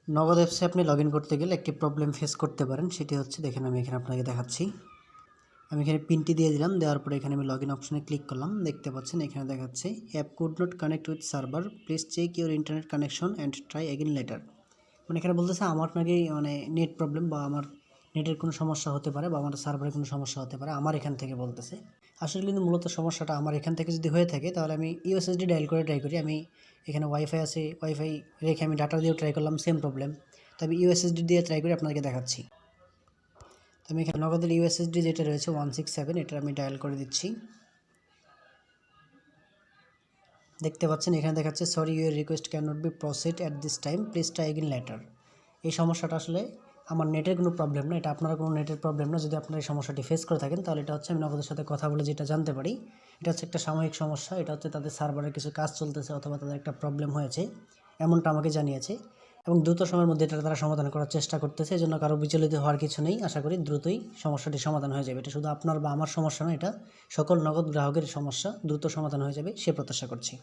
নগদ অ্যাপসে আপনি লগ ইন করতে গেলে একটি প্রবলেম ফেস করতে পারেন, সেটি হচ্ছে দেখেন আমি এখানে আপনাকে দেখাচ্ছি। আমি এখানে পিনটি দিয়ে দিলাম, দেওয়ার পরে এখানে আমি লগ ইন অপশনে ক্লিক করলাম। দেখতে পাচ্ছেন এখানে দেখাচ্ছে app could not connect with server, please check your internet connection and try again later. মানে এখানে বলতেছে আমার নাকি নেট প্রবলেম বা আমার নেটের কোনো সমস্যা হতে পারে বা আমার সার্ভারের কোনো সমস্যা হতে পারে, আমার এখান থেকে বলতেছে। আসলে কিন্তু মূলত সমস্যাটা আমার এখান থেকে যদি হয়ে থাকে তাহলে আমি ইউএসএসডি ডায়াল করে ট্রাই করি। আমি এখানে ওয়াইফাই আছে, ওয়াইফাই রেখে আমি ডাটা দিয়েও ট্রাই করলাম, সেম প্রবলেম। তবে ইউএসএসডি দিয়ে ট্রাই করে আপনাদেরকে দেখাচ্ছি। তো আমি এখানে নগদের ইউএসএসডি যেটা রয়েছে 167, এটা আমি ডায়াল করে দিচ্ছি। দেখতে পাচ্ছেন এখানে দেখাচ্ছে sorry your request can not be proceed at this time, please try again later. এই সমস্যাটা আসলে আমার নেটের কোনো প্রবলেম না, এটা আপনার কোনো নেটের প্রবলেম না। যদি আপনার এই সমস্যাটি ফেস করে থাকেন তাহলে এটা হচ্ছে আমি নগদের সাথে কথা বলে যেটা জানতে পারি, এটা হচ্ছে একটা সাময়িক সমস্যা। এটা হচ্ছে তাদের সার্ভারের কিছু কাজ চলতেছে অথবা তাদের একটা প্রবলেম হয়েছে, এমনটা আমাকে জানিয়েছে এবং দ্রুত সময়ের মধ্যে এটা তারা সমাধান করার চেষ্টা করতেছে। এজন্য কারো বিচলিত হওয়ার কিছু নেই, আশা করি দ্রুতই সমস্যাটি সমাধান হয়ে যাবে। এটা শুধু আপনার বা আমার সমস্যা না, এটা সকল নগদ গ্রাহকের সমস্যা দ্রুত সমাধান হয়ে যাবে সে প্রত্যাশা করছি।